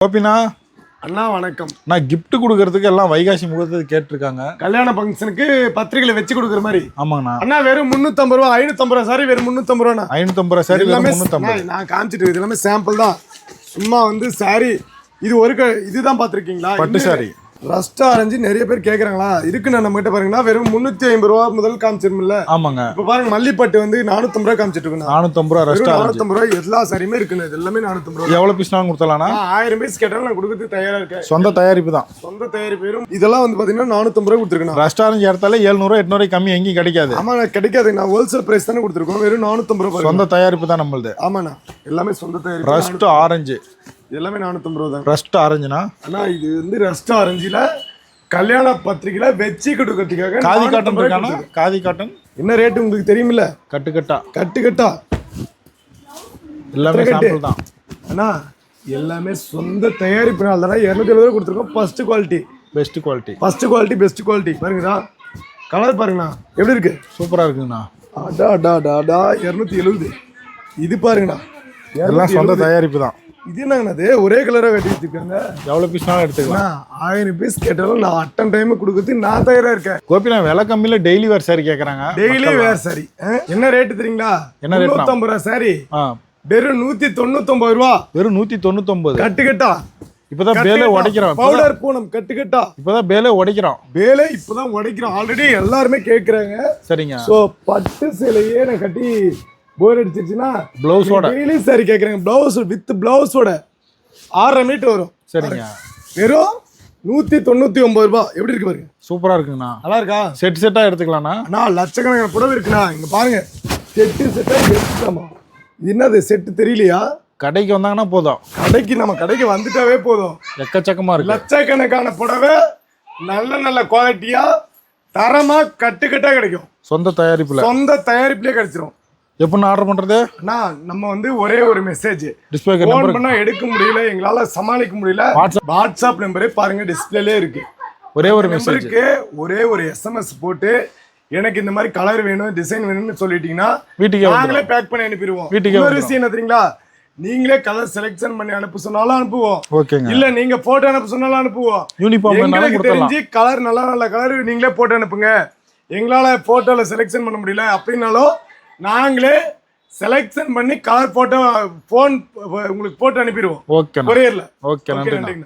கோபினா அண்ணா வணக்கம். நான் gift கொடுக்கறதுக்கு எல்லாம் வைகாசி முகூர்த்தத்துக்கு கேட்டிருக்காங்க. கல்யாண ஃபங்க்ஷனுக்கு பத்திரிகையில வச்சு கொடுக்குற மாதிரி. ஆமாங்கண்ணா. அண்ணா வெறும் 350 ரூபா, 550 ரூபா சாரி, வெறும் 350 ரூபா. 550 ரூபா சாரி, எல்லாமே 350. நான் காமிச்சிட்டு இது எல்லாமே சாம்பிள் தான். சும்மா வந்து சாரி இது இதுதான் பார்த்துருக்கீங்களா? பட்டு சாரி ரஸ்ட் ஆரஞ்சு நிறைய பேர் கேட்குறாங்களா? இருக்குண்ணா நம்ம கிட்ட பாருங்கன்னா வெறும் 350 ரூபா முதல் காமிச்சிருமில்ல. ஆமாங்க. இப்போ பாருங்க மல்லிப்பட்டு வந்து 450 ரூபா காமிச்சிட்டு இருக்கேன். 450 ரூபா ரஸ்ட் ஆரஞ்சு. 450 ரூபா எல்லா சாரியுமே இருக்குண்ணா. இது எல்லாமே 450 ரூபா. எவ்வளவு பீஸ் நான் கொடுத்தலாம்னா? 1000 பீஸ் கேட்டாலும் நான் கொடுக்கறதுக்கு தயாரா இருக்கேன். சொந்த தயாரிப்பு தான். சொந்த தயாரிப்பு வெறும் இதெல்லாம் வந்து பாத்தீங்கன்னா 450 ரூபா கொடுத்துருக்கேன். ரஸ்ட் ஆரஞ்சு இடத்தால 700 800 கம்மி எங்கேயும் கிடைக்காது. ஆமா கிடைக்காது. நான் ஹோல்சேல் பிரைஸ் தானே கொடுத்துருக்கோம். வெறும் 450 ரூபா. சொந்த தயாரிப்பு தான் நம்மளுது. ஆமாண்ணா எல்லாமே சொந்த தயாரிப்பு. ரஸ்ட் ஆரஞ்சு எல்லாமே 450 ரூபா தான். ரஸ்ட் ஆரஞ்சுனா அண்ணா இது வந்து ரஸ்ட் ஆரஞ்சுல கல்யாண பத்திரிகையில வச்சு கொடுக்கறதுக்காக காதி காட்டன் இருக்கானா? காதி காட்டன் என்ன ரேட் உங்களுக்கு தெரியுமில்ல? கட்டு கட்டா கட்டு கட்டா எல்லாமே சாம்பிள் தான். அண்ணா எல்லாமே சொந்த தயாரிப்புனால தான் 270 ரூபா கொடுத்துருக்கோம். First quality best quality. First quality best quality. பாருங்கடா கலர் பாருங்கண்ணா எப்படி இருக்கு. சூப்பரா இருக்குங்கண்ணா. அடா டா டா டா 270. இது பாருங்கண்ணா எல்லாம் சொந்த தயாரிப்பு தான். இது என்னங்கண்ணா ஒரே கலராக கட்டி வச்சிருக்காங்க. எவ்வளவு பீஸ்னாலும் எடுத்துக்கலாம். 1000 பீஸ் கேட்டாலும் நான் அட்டன் டைம் கொடுக்கறதுக்கு நான் தயாரா இருக்கேன். கோபினா விலை கம்மியில டெய்லி வேர் சாரி கேக்குறாங்க. டெய்லி வேர் சாரி என்ன ரேட் தெரியுங்களா? என்ன ரேட்? 350 ரூபா சாரி வெறும் 199 ரூபா. வெறும் 199. கட்டு கட்டா இப்பதான் பேலே உடைக்கிறோம். பவுடர் பூனம் கட்டு கட்டா இப்பதான் பேலே உடைக்கிறோம். பேலே இப்பதான் உடைக்கிறோம். ஆல்ரெடி எல்லாருமே கேக்குறாங்க. சரிங்க. சோ பட்டு சேலையே நான் கட்டி போர் அடிச்சிருச்சுன்னா பிளவுஸோட டெய்லி சாரி கேக்குறாங்க. பிளவுஸ் வித் பிளவுஸோட 6.5 மீட்டர் வரும். சரிங்க. வெறும் 199 ரூபா. எப்படி இருக்கு பாருங்க. சூப்பரா இருக்குங்கண்ணா. நல்லா இருக்கா? செட் செட்டா எடுத்துக்கலாம்ண்ணா. அண்ணா லட்சக்கணக்கான புடவை இருக்குண்ணா. இங்க பாருங்க செட்டு செட்டா எடுத்துக்கலாமா? இது என்னது செட்டு தெரியலையா? கடைக்கு வந்தாங்கன்னா போதும். நம்ம கடைக்கு வந்துட்டாவே போதும். எக்கச்சக்கமா இருக்கு. லட்சக்கணக்கான புடவை நல்ல நல்ல குவாலிட்டியா தரமா கட்டுக்கட்டா கிடைக்கும். சொந்த தயாரிப்புலயே கிடைச்சிரும். எப்படின்னு ஆர்டர் பண்றது? அண்ணா நம்ம வந்து ஒரே ஒரு மெசேஜ் டிஸ்பிளே ஃபோன் பண்ணா எடுக்க முடியல, எங்களால சமாளிக்க முடியல, வாட்ஸ்அப் நம்பரே பாருங்க டிஸ்பிளேலே இருக்கு. ஒரே ஒரு மெசேஜ்க்கு ஒரே ஒரு SMS போட்டு எனக்கு இந்த மாதிரி கலர் வேணும் டிசைன் வேணும்னு சொல்லிட்டீங்கன்னா வீட்டுக்கு நாங்களே பேக் பண்ணி அனுப்பிடுவோம். வீட்டுக்கு இன்னொரு விஷயம் என்ன தெரியுங்களா? நீங்களே கலர் செலக்ஷன் பண்ணி அனுப்ப சொன்னாலும் அனுப்புவோம். ஓகேங்க. இல்ல நீங்க போட்டோ அனுப்ப சொன்னாலும் அனுப்புவோம். யூனிஃபார்ம் எங்களுக்கு தெரிஞ்சு கலர் நல்ல கலர் நீங்களே போட்டு அனுப்புங்க, எங்களால போட்டோல செலக்ஷன் பண்ண முடியல அப்படின்னாலும் நாங்களே செலக்ஷன் பண்ணி கலர் போட்டோ போன் உங்களுக்கு போட்டு அனுப்பிடுவோம். ஓகே. கொரியர்ல. ஓகே நன்றி.